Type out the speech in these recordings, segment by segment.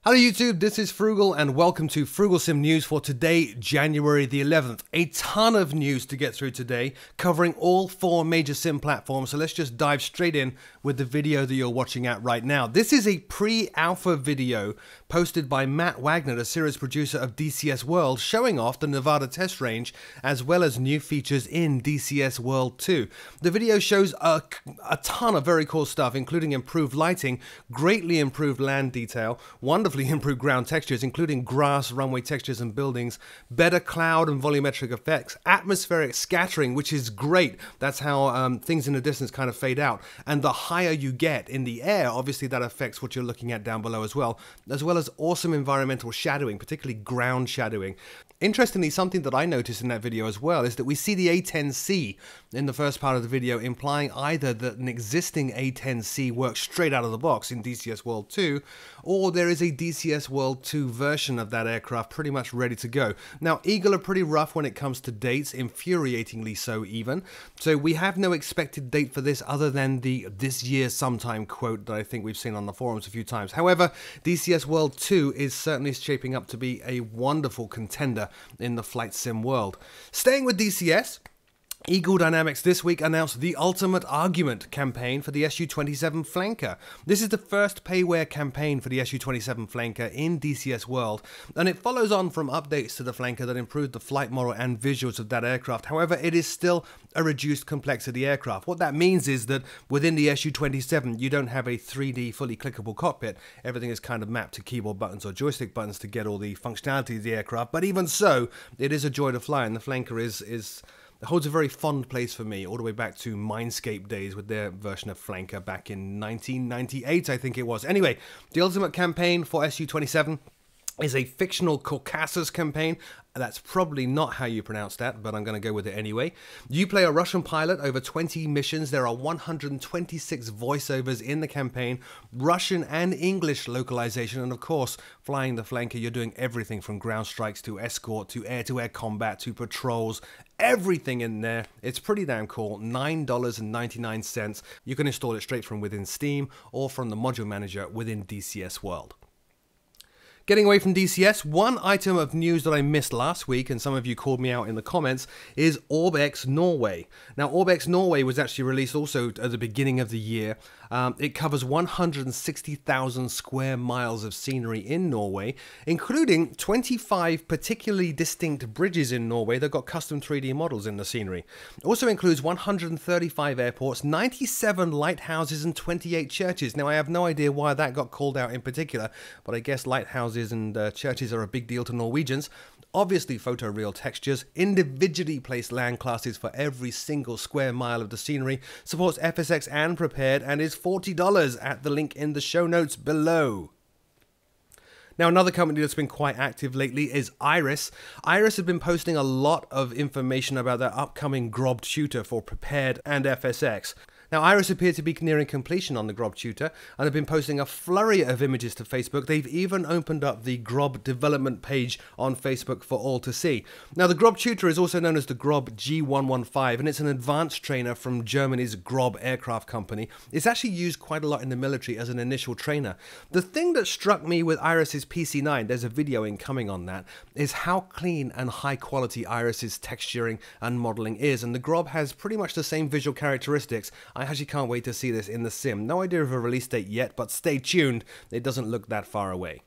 Hello YouTube, this is Frugal and welcome to Frooglesim News for today, January the 11th. A ton of news to get through today, covering all four major sim platforms, so let's just dive straight in with the video that you're watching at right now. This is a pre-alpha video posted by Matt Wagner, the series producer of DCS World, showing off the Nevada test range as well as new features in DCS World 2. The video shows a ton of very cool stuff, including improved lighting, greatly improved land detail, wonderful improved ground textures, including grass, runway textures and buildings, better cloud and volumetric effects, atmospheric scattering, which is great. That's how things in the distance kind of fade out. And the higher you get in the air, obviously that affects what you're looking at down below as well as awesome environmental shadowing, particularly ground shadowing. Interestingly, something that I noticed in that video as well is that we see the A10C in the first part of the video, implying either that an existing A10C works straight out of the box in DCS World 2, or there is a DCS World 2 version of that aircraft pretty much ready to go. Now, Eagle are pretty rough when it comes to dates, infuriatingly so even, so we have no expected date for this other than the "this year sometime" quote that I think we've seen on the forums a few times. However, DCS World 2 is certainly shaping up to be a wonderful contender in the flight sim world. Staying with DCS, Eagle Dynamics this week announced the Ultimate Argument campaign for the Su-27 Flanker. This is the first payware campaign for the Su-27 Flanker in DCS World, and it follows on from updates to the Flanker that improved the flight model and visuals of that aircraft. However, it is still a reduced complexity aircraft. What that means is that within the Su-27, you don't have a 3D fully clickable cockpit. Everything is kind of mapped to keyboard buttons or joystick buttons to get all the functionality of the aircraft, but even so, it is a joy to fly, and the Flanker holds a very fond place for me, all the way back to Mindscape days with their version of Flanker back in 1998, I think it was. Anyway, the Ultimate campaign for Su-27 is a fictional Caucasus campaign. That's probably not how you pronounce that, but I'm going to go with it anyway. You play a Russian pilot over 20 missions. There are 126 voiceovers in the campaign, Russian and English localization, and of course, flying the Flanker, you're doing everything from ground strikes to escort to air-to-air combat to patrols. Everything in there. It's pretty damn cool. $9.99. You can install it straight from within Steam or from the module manager within DCS World. Getting away from DCS, one item of news that I missed last week, and some of you called me out in the comments, is OrbX Norway. Now, OrbX Norway was actually released also at the beginning of the year. It covers 160,000 square miles of scenery in Norway, including 25 particularly distinct bridges in Norway that got custom 3D models in the scenery. It also includes 135 airports, 97 lighthouses, and 28 churches. Now, I have no idea why that got called out in particular, but I guess lighthouses and churches are a big deal to Norwegians. Obviously photoreal textures, individually placed land classes for every single square mile of the scenery, supports FSX and Prepared, and is $40 at the link in the show notes below. Now, another company that's been quite active lately is Iris. Iris have been posting a lot of information about their upcoming Grob tutor for Prepared and FSX. Now, Iris appear to be nearing completion on the Grob tutor and have been posting a flurry of images to Facebook. They've even opened up the Grob development page on Facebook for all to see. Now, the Grob tutor is also known as the Grob G115, and it's an advanced trainer from Germany's Grob aircraft company. It's actually used quite a lot in the military as an initial trainer. The thing that struck me with Iris's PC9, there's a video incoming on that, is how clean and high quality Iris's texturing and modeling is, and the Grob has pretty much the same visual characteristics. I actually can't wait to see this in the sim. No idea of a release date yet, but stay tuned. It doesn't look that far away.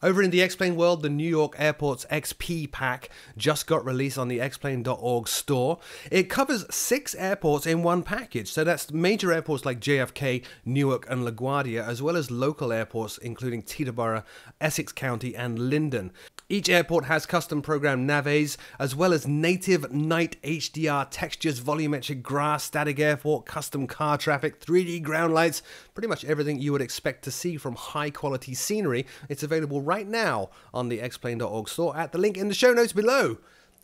Over in the X-Plane world, the New York Airports XP pack just got released on the xplane.org store. It covers 6 airports in one package, so that's major airports like JFK, Newark and LaGuardia, as well as local airports including Teterboro, Essex County and Linden. Each airport has custom programmed naves, as well as native night HDR textures, volumetric grass, static airport, custom car traffic, 3D ground lights, pretty much everything you would expect to see from high quality scenery. It's available right now on the xplane.org store at the link in the show notes below.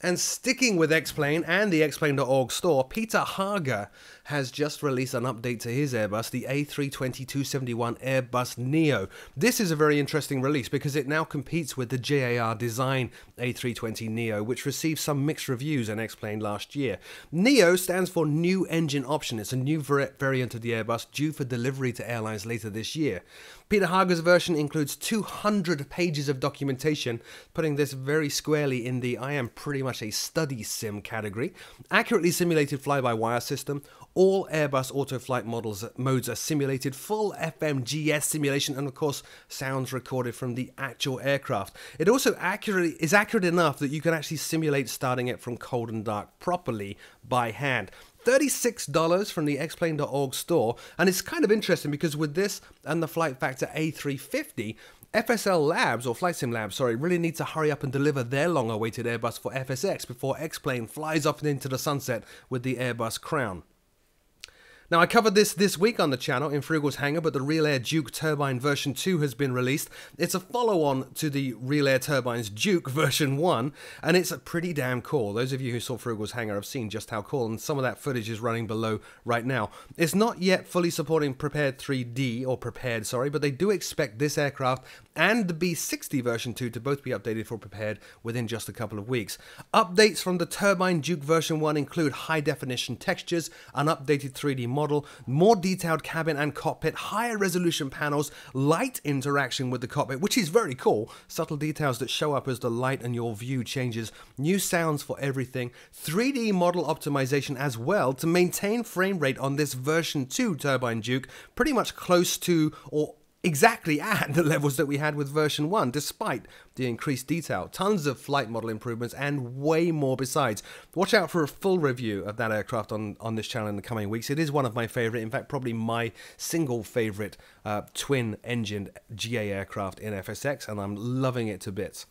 And sticking with X-Plane and the xplane.org store, Peter Hangar has just released an update to his Airbus, the A320-271 Airbus Neo. This is a very interesting release because it now competes with the JAR design A320 Neo, which received some mixed reviews in X-Plane last year. Neo stands for New Engine Option. It's a new variant of the Airbus due for delivery to airlines later this year. Peter Hager's version includes 200 pages of documentation, putting this very squarely in the I am pretty much a study sim category. Accurately simulated fly-by-wire system, all Airbus Autoflight modes are simulated, full FMGS simulation, and of course sounds recorded from the actual aircraft. It also is accurate enough that you can actually simulate starting it from cold and dark properly by hand. $36 from the xplane.org store, and it's kind of interesting because with this and the Flight Factor A350, FSL Labs, or Flight Sim Labs, sorry, really need to hurry up and deliver their long-awaited Airbus for FSX before X-Plane flies off into the sunset with the Airbus crown. Now, I covered this week on the channel in Froogle's Hangar, but the Real Air Duke Turbine version 2 has been released. It's a follow-on to the Real Air Turbine's Duke version 1, and it's pretty damn cool. Those of you who saw Froogle's Hangar have seen just how cool, and some of that footage is running below right now. It's not yet fully supporting Prepared 3D, or Prepared, sorry, but they do expect this aircraft and the B60 version 2 to both be updated for Prepared within just a couple of weeks. Updates from the Turbine Duke version 1 include high-definition textures, an updated 3D model, more detailed cabin and cockpit, higher resolution panels, light interaction with the cockpit, which is very cool, subtle details that show up as the light and your view changes, new sounds for everything, 3D model optimization as well to maintain frame rate on this version 2 Turbine Duke pretty much close to or exactly at the levels that we had with version 1, despite the increased detail. Tons of flight model improvements and way more besides. Watch out for a full review of that aircraft on this channel in the coming weeks. It is one of my favorite, in fact probably my single favorite twin-engined GA aircraft in FSX, and I'm loving it to bits.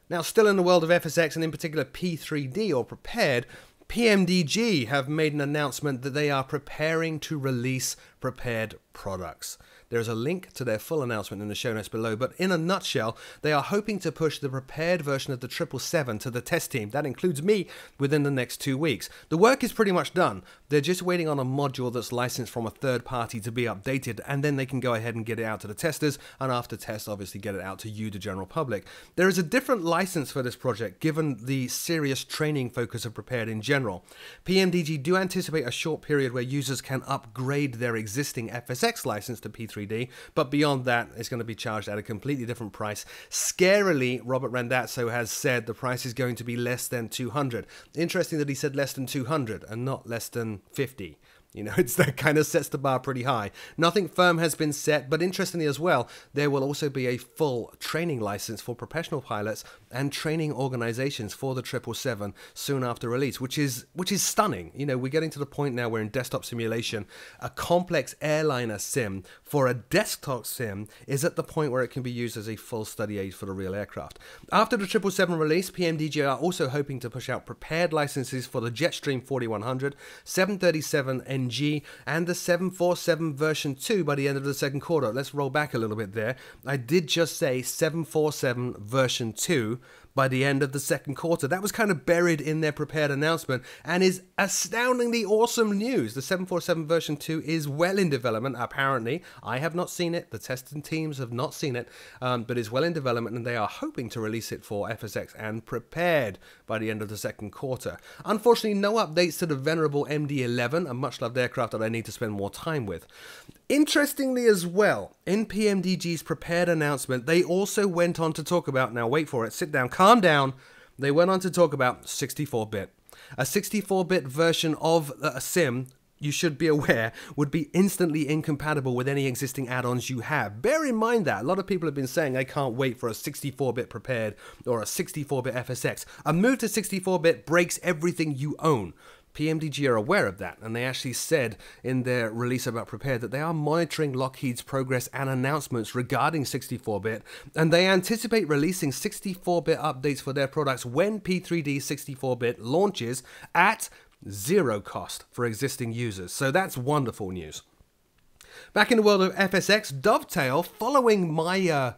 Now, still in the world of FSX, and in particular P3D, or Prepared, PMDG have made an announcement that they are preparing to release Prepared products. There's a link to their full announcement in the show notes below, but in a nutshell, they are hoping to push the Prepared version of the 777 to the test team, that includes me, within the next 2 weeks. The work is pretty much done. They're just waiting on a module that's licensed from a third party to be updated, and then they can go ahead and get it out to the testers, and after test, obviously get it out to you, the general public. There is a different license for this project, given the serious training focus of Prepared in general. PMDG do anticipate a short period where users can upgrade their existing FSX license to P3D, but beyond that, it's going to be charged at a completely different price. Scarily, Robert Randazzo has said the price is going to be less than 200. Interesting that he said less than 200 and not less than 50. You know, that kind of sets the bar pretty high. Nothing firm has been set, but interestingly as well, there will also be a full training license for professional pilots and training organizations for the 777 soon after release, which is stunning. You know, we're getting to the point now where in desktop simulation, a complex airliner sim for a desktop sim is at the point where it can be used as a full study aid for the real aircraft. After the 777 release, PMDG are also hoping to push out Prepared licenses for the Jetstream 4100, 737 NG, and the 747 version 2 by the end of the second quarter. Let's roll back a little bit there. I did just say 747 version 2 by the end of the second quarter. That was kind of buried in their Prepared announcement and is astoundingly awesome news. The 747 version 2 is well in development, apparently. I have not seen it. The testing teams have not seen it, but is well in development, and they are hoping to release it for FSX and Prepared by the end of the second quarter. Unfortunately, no updates to the venerable MD-11, a much-loved aircraft that I need to spend more time with. Interestingly as well, in PMDG's Prepared announcement, they also went on to talk about, now wait for it, sit down, calm down, they went on to talk about 64-bit. A 64-bit version of a sim, you should be aware, would be instantly incompatible with any existing add-ons you have. Bear in mind that. A lot of people have been saying, I can't wait for a 64-bit Prepared or a 64-bit FSX. A move to 64-bit breaks everything you own. PMDG are aware of that, and they actually said in their release about Prepared that they are monitoring Lockheed's progress and announcements regarding 64-bit, and they anticipate releasing 64-bit updates for their products when P3D 64-bit launches at zero cost for existing users. So that's wonderful news. Back in the world of FSX, Dovetail, following my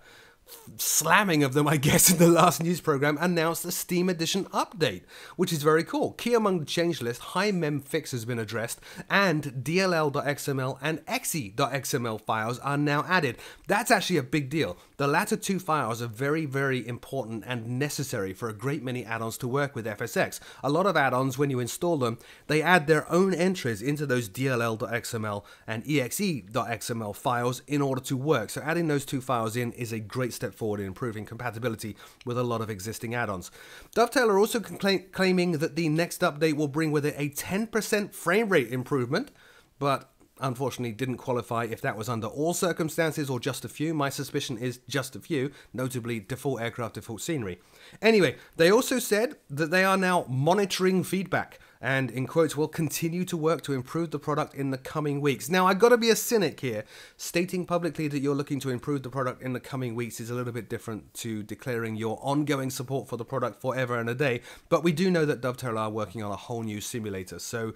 slamming of them, I guess, in the last news program, announced a Steam Edition update, which is very cool. Key among the change list, high mem fix has been addressed, and DLL.xml and exe.xml files are now added. That's actually a big deal. The latter two files are very, very important and necessary for a great many add-ons to work with FSX. A lot of add-ons, when you install them, they add their own entries into those DLL.xml and exe.xml files in order to work. So adding those two files in is a great step forward in improving compatibility with a lot of existing add-ons. Dovetail are also claiming that the next update will bring with it a 10% frame rate improvement, but unfortunately didn't qualify if that was under all circumstances or just a few. My suspicion is just a few, notably default aircraft, default scenery. Anyway, they also said that they are now monitoring feedback and, in quotes, will continue to work to improve the product in the coming weeks. Now, I've got to be a cynic here. Stating publicly that you're looking to improve the product in the coming weeks is a little bit different to declaring your ongoing support for the product forever and a day, but we do know that Dovetail are working on a whole new simulator, so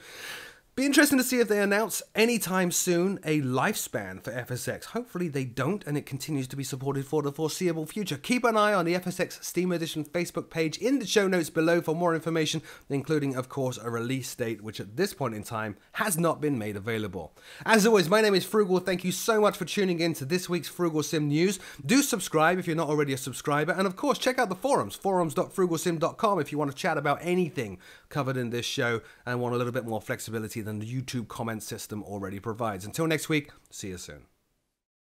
be interesting to see if they announce anytime soon a lifespan for FSX. Hopefully they don't, and it continues to be supported for the foreseeable future. Keep an eye on the FSX Steam Edition Facebook page in the show notes below for more information, including, of course, a release date, which at this point in time has not been made available. As always, my name is Frugal. Thank you so much for tuning in to this week's Frooglesim news. Do subscribe if you're not already a subscriber, and of course, check out the forums, forums.frooglesim.com, if you want to chat about anything covered in this show and want a little bit more flexibility than the YouTube comment system already provides. Until next week, see you soon.